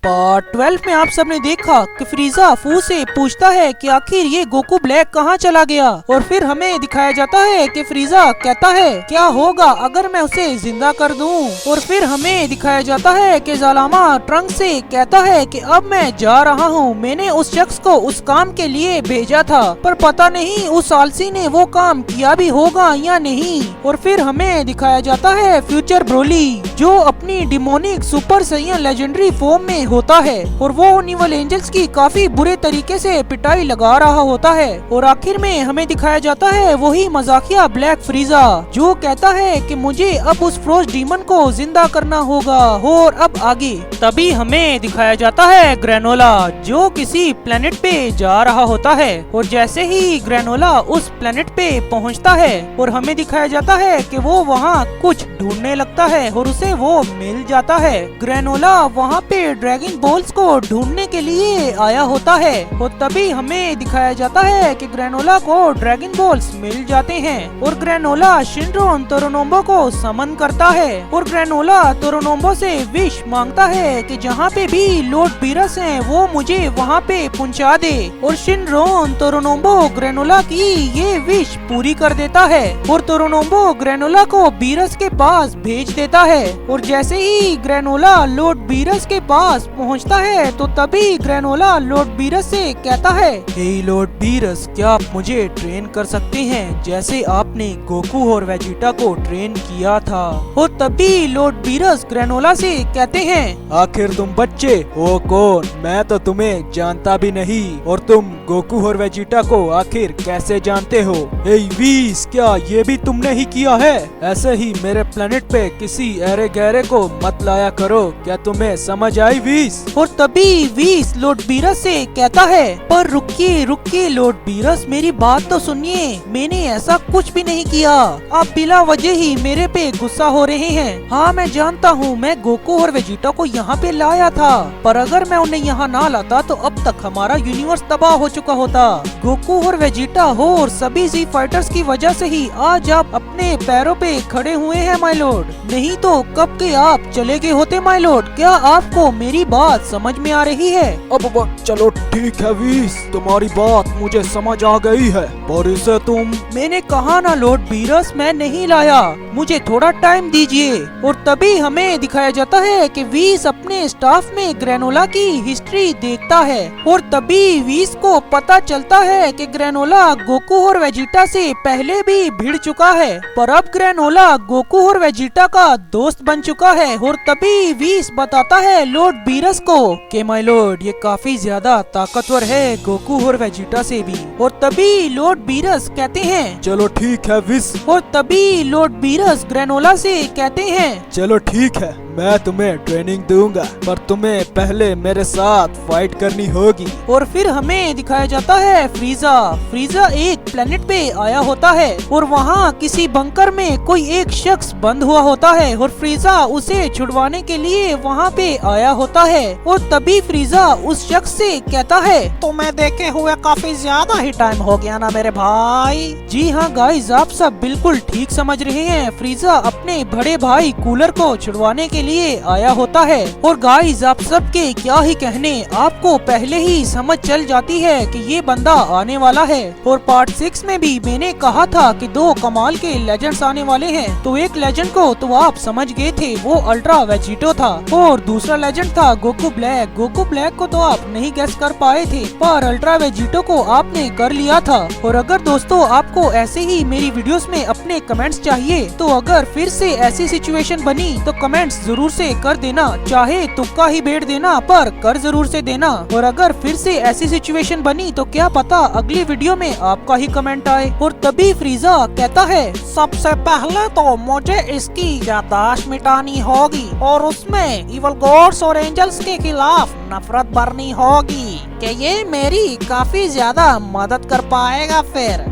Part 12 में आप सबने देखा कि फ्रीजा फू से पूछता है कि आखिर ये गोकू ब्लैक कहाँ चला गया, और फिर हमें दिखाया जाता है कि फ्रीजा कहता है क्या होगा अगर मैं उसे जिंदा कर दूं, और फिर हमें दिखाया जाता है कि ज़ालामा ट्रंक से कहता है कि अब मैं जा रहा हूँ, मैंने उस शख्स को उस काम के लिए भेजा था पर पता नहीं उस आलसी ने वो काम किया भी होगा या नहीं। और फिर हमें दिखाया जाता है फ्यूचर ब्रोली जो अपनी demonic super Saiyan legendary form में होता है, और वो इवल एंजल्स की काफी बुरे तरीके से पिटाई लगा रहा होता है। और आखिर में हमें दिखाया जाता है वही मजाकिया ब्लैक फ्रीजा जो कहता है कि मुझे अब उस फ्रोस्ट डीमन को जिंदा करना होगा। और अब आगे तभी हमें दिखाया जाता है ग्रेनोला जो किसी प्लेनेट पे जा रहा होता है, और जैसे ही ग्रेनोला उस प्लेनेट पे पहुंचता है और हमें दिखाया जाता है कि वो वहाँ कुछ ढूंढने लगता है और उसे वो मिल जाता है। ग्रेनोला वहाँ पे ड्रैगन बॉल्स को ढूंढने के लिए आया होता है, और तभी हमें दिखाया जाता है कि ग्रेनोला को ड्रैगन बॉल्स मिल जाते हैं, और ग्रेनोला शिनरोन तोरोनोम्बो को समन करता है, और ग्रेनोला तोरोनोम्बो से विश मांगता है कि जहाँ पे भी लॉर्ड बीरस हैं वो मुझे वहाँ पे पहुँचा दे, और शिनरोन तोरोनोम्बो ग्रेनोला की ये विश पूरी कर देता है, और तोरोनोम्बो ग्रेनोला को बीरस के पास भेज देता है। और जैसे ही ग्रेनोला लॉर्ड बीरस के पास पहुंचता है तो तभी ग्रेनोला लॉर्ड बीरस से कहता है हे लॉर्ड बीरस, क्या आप मुझे ट्रेन कर सकते हैं जैसे आपने गोकू और वेजिटा को ट्रेन किया था। और तभी लॉर्ड बीरस ग्रेनोला से कहते हैं आखिर तुम बच्चे हो कौन, मैं तो तुम्हें जानता भी नहीं, और तुम गोकू और वेजिटा को आखिर कैसे जानते हो। हे वीस, क्या ये भी तुमने ही किया है? ऐसे ही मेरे प्लेनेट पे किसी अरे गहरे को मत लाया करो, क्या तुम्हें समझ आई वीस? और तभी वीस लॉर्ड बीरस से कहता है पर रुकिए रुकिए लॉर्ड बीरस, मेरी बात तो सुनिए, मैंने ऐसा कुछ भी नहीं किया, आप बिला वजह ही मेरे पे गुस्सा हो रहे हैं। हाँ मैं जानता हूँ मैं गोकू और वेजिटा को यहाँ पे लाया था, पर अगर मैं उन्हें यहाँ ना लाता तो अब तक हमारा यूनिवर्स तबाह हो चुका होता। गोकू और वेजिटा हो और सभी जी फाइटर्स की वजह से ही आज आप अपने पैरों पे खड़े हुए हैं माय लॉर्ड, नहीं तो कब के आप चले गए होते माय लॉर्ड। क्या आपको मेरी बात समझ में आ रही है? अब चलो ठीक है वीस, तुम्हारी बात मुझे समझ आ गई है, पर इसे तुम। मैंने कहा ना लॉर्ड बीरस, मैं नहीं लाया, मुझे थोड़ा टाइम दीजिए। और तभी हमें दिखाया जाता है कि वीस अपने स्टाफ में ग्रेनोला की हिस्ट्री देखता है, और तभी वीस को पता चलता है कि ग्रेनोला गोकू और वेजिटा से पहले भी भिड़ चुका है, पर अब ग्रेनोला गोकू और वेजिटा का दोस्त बन चुका है। और तभी वीस बताता है लॉर्ड बीरस को कि माय लॉर्ड ये काफी ज्यादा ताकतवर है गोकू और वेजिटा से भी। और तभी लॉर्ड बीरस कहते हैं चलो ठीक है विस। और तभी लॉर्ड बीरस ग्रेनोला से कहते हैं चलो ठीक है, मैं तुम्हें ट्रेनिंग दूंगा, पर तुम्हें पहले मेरे साथ फाइट करनी होगी। और फिर हमें दिखाया जाता है फ्रीजा। फ्रीजा एक प्लेनेट पे आया होता है, और वहाँ किसी बंकर में कोई एक शख्स बंद हुआ होता है, और फ्रीजा उसे छुड़वाने के लिए वहाँ पे आया होता है। और तभी फ्रीजा उस शख्स से कहता है तुम्हें देखे हुए काफी ज्यादा ही टाइम हो गया ना मेरे भाई। जी हाँ गाइस, आप सब बिल्कुल ठीक समझ रहे हैं, फ्रीजा अपने बड़े भाई कूलर को छुड़वाने के लिए आया होता है। और गाइस आप सबके क्या ही कहने, आपको पहले ही समझ चल जाती है कि ये बंदा आने वाला है। और पार्ट 6 में भी मैंने कहा था कि 2 कमाल के लेजेंड्स आने वाले हैं, तो एक लेजेंड को तो आप समझ गए थे, वो अल्ट्रा वेजिटो था, और दूसरा लेजेंड था गोकू ब्लैक। गोकू ब्लैक को तो आप नहीं गेस कर पाए थे, पर अल्ट्रा वेजिटो को आपने कर लिया था। और अगर दोस्तों आपको ऐसे ही मेरी वीडियोस में अपने कमेंट्स चाहिए, तो अगर फिर से ऐसी सिचुएशन बनी तो कमेंट्स जरूर से कर देना, चाहे तुक्का ही बैठ देना पर कर जरूर से देना। और अगर फिर से ऐसी सिचुएशन बनी तो क्या पता अगली वीडियो में आपका ही कमेंट आए। और तभी फ्रीजा कहता है सबसे पहले तो मुझे इसकी याददाश्त मिटानी होगी, और उसमें इवल गॉड्स और एंजल्स के खिलाफ नफरत भरनी होगी कि ये मेरी काफी ज्यादा मदद कर पाएगा फिर।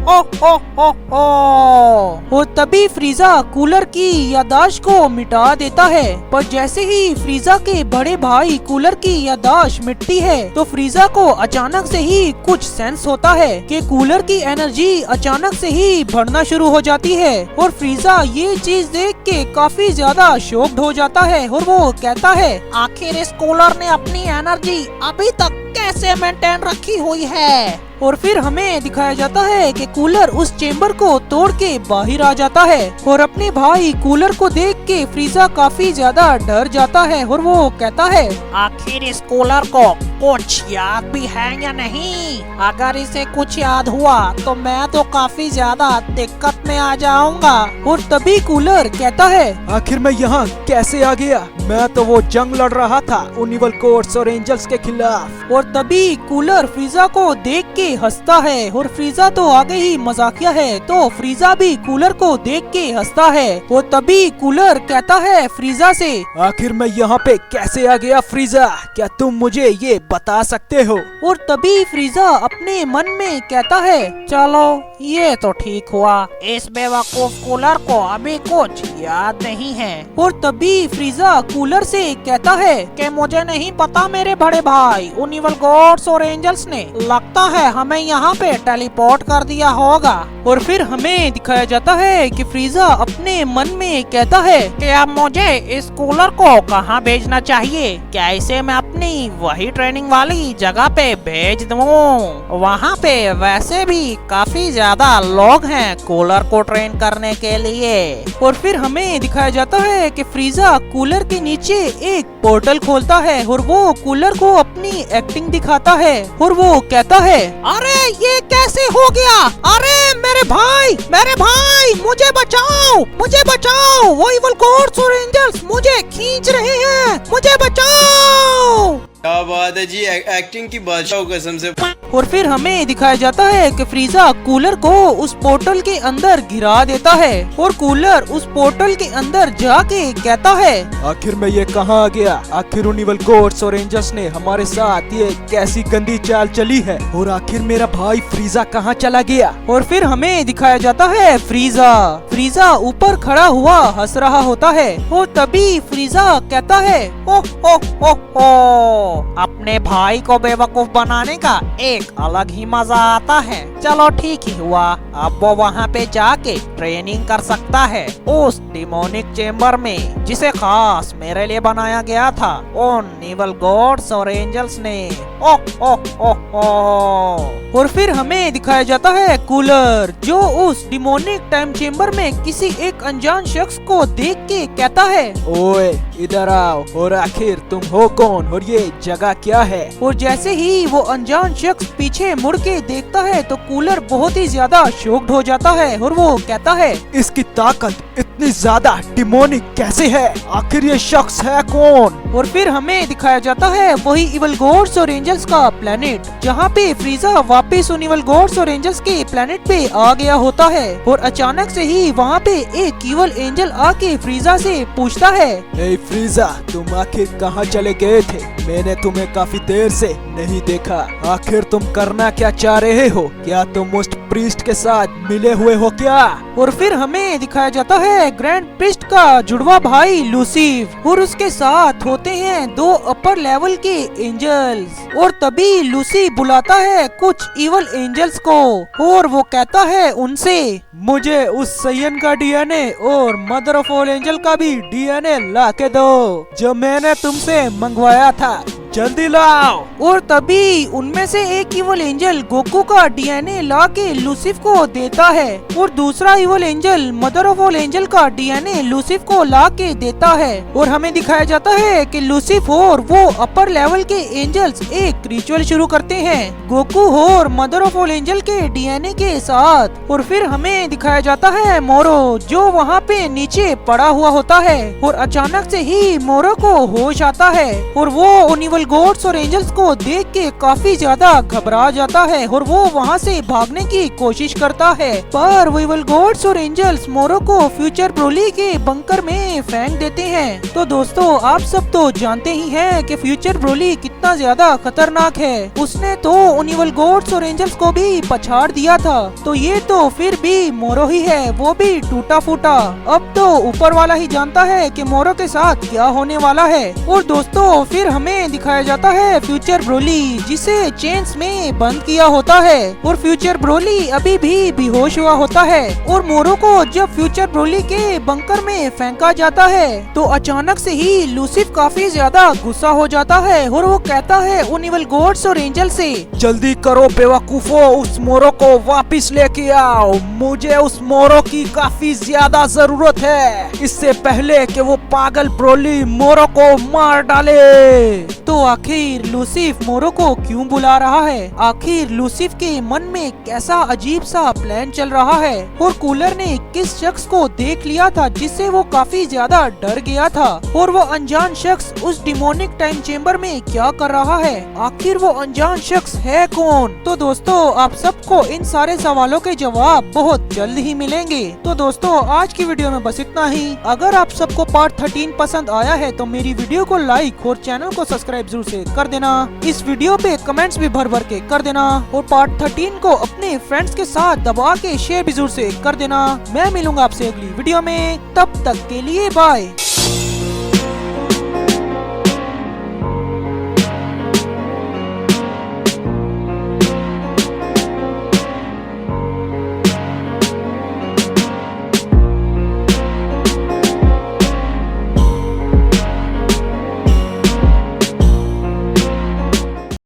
और तभी फ्रीजा कूलर की याददाश्त को मिटा देता है। पर जैसे ही फ्रीजा के बड़े भाई कूलर की याददाश्त मिटती है तो फ्रीजा को अचानक से ही कुछ सेंस होता है कि कूलर की एनर्जी अचानक से ही बढ़ना शुरू हो जाती है और फ्रीजा ये चीज देख के काफी ज्यादा शॉक्ड हो जाता है और वो कहता है, आखिर इस कूलर ने अपनी एनर्जी अभी तक कैसे मेंटेन रखी हुई है। और फिर हमें दिखाया जाता है कि कूलर उस चेम्बर को तोड़ के बाहर आ जाता है और अपने भाई कूलर को देख के फ्रीजा काफी ज्यादा डर जाता है और वो कहता है, आखिर इस कूलर को कुछ याद भी है या नहीं? अगर इसे कुछ याद हुआ तो मैं तो काफी ज्यादा दिक्कत में आ जाऊंगा। और तभी कूलर कहता है, आखिर मैं यहाँ कैसे आ गया? मैं तो वो जंग लड़ रहा था उन इवल कोर्ट्स और एंजल्स के खिलाफ। और तभी कूलर फ्रीजा को देख के हंसता है और फ्रीजा तो आगे ही मजाकिया है तो फ्रीजा भी कूलर को देख के हंसता है। और तभी कूलर कहता है फ्रीजा से, आखिर मैं यहाँ पे कैसे आ गया फ्रीजा? क्या तुम मुझे ये बता सकते हो? और तभी फ्रीजा अपने मन में कहता है, चलो ये तो ठीक हुआ, इस बेवकूफ कूलर को अभी कुछ याद नहीं है। और तभी फ्रीजा कूलर से कहता है कि मुझे नहीं पता मेरे बड़े भाई उन इवल गॉड्स और एंजल्स ने लगता है हमें यहाँ पे टेलीपोर्ट कर दिया होगा। और फिर हमें दिखाया जाता है कि फ्रीजा अपने मन में कहता है कि अब मुझे इस कूलर को कहाँ भेजना चाहिए? क्या इसे मैं अपनी वही ट्रेनिंग वाली जगह पे भेज दूँ? वहाँ पे वैसे भी काफी ज्यादा लोग हैं कूलर को ट्रेन करने के लिए। और फिर हमें दिखाया जाता है कि फ्रीजा कूलर के नीचे एक पोर्टल खोलता है और वो कूलर को अपनी एक्टिंग दिखाता है और वो कहता है, अरे ये कैसे हो गया? अरे मेरे भाई मुझे बचाओ, वो इवल गॉड्स और एंजल्स मुझे खींच रहे हैं, मुझे बचाओ। क्या बात है जी, एक्टिंग की बादशाह कसम से। और फिर हमें दिखाया जाता है कि फ्रीजा कूलर को उस पोर्टल के अंदर गिरा देता है और कूलर उस पोर्टल के अंदर जाके कहता है, आखिर मैं ये कहाँ आ गया? आखिर उन इवल गॉड्स और एंजल्स ने हमारे साथ ये कैसी गंदी चाल चली है? और आखिर मेरा भाई फ्रीजा कहाँ चला गया? और फिर हमें दिखाया जाता है फ्रीजा ऊपर खड़ा हुआ हंस रहा होता है और तभी फ्रीजा कहता है, ओह अपने भाई को बेवकूफ बनाने का एक अलग ही मजा आता है। चलो ठीक ही हुआ, अब वो वहाँ पे जाके ट्रेनिंग कर सकता है उस डिमोनिक चेम्बर में जिसे खास मेरे लिए बनाया गया था उन इवल गॉड्स और एंजल्स ने। और फिर हमें दिखाया जाता है कूलर जो उस डिमोनिक टाइम चेम्बर में किसी एक अनजान शख्स को देख के कहता है, ओए इधर आओ, और आखिर तुम हो कौन और ये जगह क्या है? और जैसे ही वो अनजान शख्स पीछे मुड़ के देखता है तो कूलर बहुत ही ज्यादा शॉक्ड हो जाता है और वो कहता है, इसकी ताकत इतनी ज्यादा डिमोनिक कैसे है? आखिर ये शख्स है कौन? और फिर हमें दिखाया जाता है वही इवल गॉड्स और एंजल्स का प्लेनेट जहाँ पे फ्रीजा वापस उन इवल गॉड्स और एंजल्स के प्लेनेट पे आ गया होता है। और अचानक से ही वहाँ पे एक इवल एंजल आके फ्रीजा से पूछता है, हे फ्रीजा, तुम आखिर कहाँ चले गए थे? मैंने तुम्हें काफी देर से नहीं देखा। आखिर तुम करना क्या चाह रहे हो? क्या तुम उस प्रीस्ट के साथ मिले हुए हो क्या? और फिर हमें दिखाया जाता है ग्रैंड प्रीस्ट का जुड़वा भाई लूसीफ और उसके साथ होते हैं दो अपर लेवल के एंजल्स। और तभी लूसी बुलाता है कुछ इवल एंजल्स को और वो कहता है उनसे, मुझे उस सैयन का डीएनए और मदर ऑफ ऑल एंजल का भी डीएनए ला के दो जो मैंने तुमसे मंगवाया था, जल्दी लाओ। और तभी उनमें से एक इवल एंजल गोकू का डीएनए ला के लूसिफ को देता है और दूसरा evil angel mother of all angel का डीएनए लूसिफ को ला के देता है। और हमें दिखाया जाता है कि लूसिफ और वो अपर लेवल के एंजल्स एक रिचुअल शुरू करते हैं गोकू और मदर ऑफ ऑल एंजल के डीएनए के साथ। और फिर हमें दिखाया जाता है मोरो जो वहाँ पे नीचे पड़ा हुआ होता है और अचानक से ही मोरो को होश आता है और वो उन इवल इविल गॉड्स और एंजल्स को देख के काफी ज्यादा घबरा जाता है और वो वहाँ से भागने की कोशिश करता है, पर वो इविल गॉड्स और एंजल्स मोरो को फ्यूचर ब्रोली के बंकर में फेंक देते हैं। तो दोस्तों आप सब तो जानते ही हैं कि फ्यूचर ब्रोली कितना ज्यादा खतरनाक है। उसने तो उन इविल गॉड्स और एंजल्स को भी पछाड़ दिया था, तो ये तो फिर भी मोरो ही है, वो भी टूटा फूटा। अब तो ऊपर वाला ही जानता है कि मोरो के साथ क्या होने वाला है। और दोस्तों फिर हमें दिखाया जाता है फ्यूचर ब्रोली, जिसे चेन्स में बंद किया होता है, और फ्यूचर ब्रोली अभी भी बेहोश हुआ होता है। और मोरो को जब फ्यूचर ब्रोली के बंकर में फेंका जाता है तो अचानक से ही लूसिफ काफी ज्यादा गुस्सा हो जाता है और वो कहता है उन इविल गॉड्स और एंजल से, जल्दी करो बेवकूफो, उस मोरो को वापस लेके आओ। मुझे उस मोरो की काफी ज्यादा जरूरत है, इससे पहले कि वो पागल ब्रोली मोरो को मार डाले। तो आखिर लूसिफ मोरो को क्यों बुला रहा है? आखिर लूसिफ के मन में कैसा अजीब सा प्लान चल रहा है? और कूलर ने किस शख्स को देख लिया था जिससे वो काफी ज्यादा डर गया था? और वो अनजान शख्स उस डिमोनिक टाइम चेम्बर में क्या कर रहा है? आखिर वो अनजान शख्स है कौन? तो दोस्तों आप सबको इन सारे सवालों के जवाब बहुत जल्द ही मिलेंगे। तो दोस्तों आज की वीडियो में बस इतना ही। अगर आप सबको पार्ट 13 पसंद आया है तो मेरी वीडियो को लाइक और चैनल को सब्सक्राइब जरूर से कर देना। इस वीडियो पे कमेंट्स भी भर भर के कर देना और पार्ट 13 को अपने फ्रेंड्स के साथ दबा के शेयर भी जरूर से कर देना। मैं मिलूंगा आपसे अगली वीडियो में, तब तक के लिए बाय।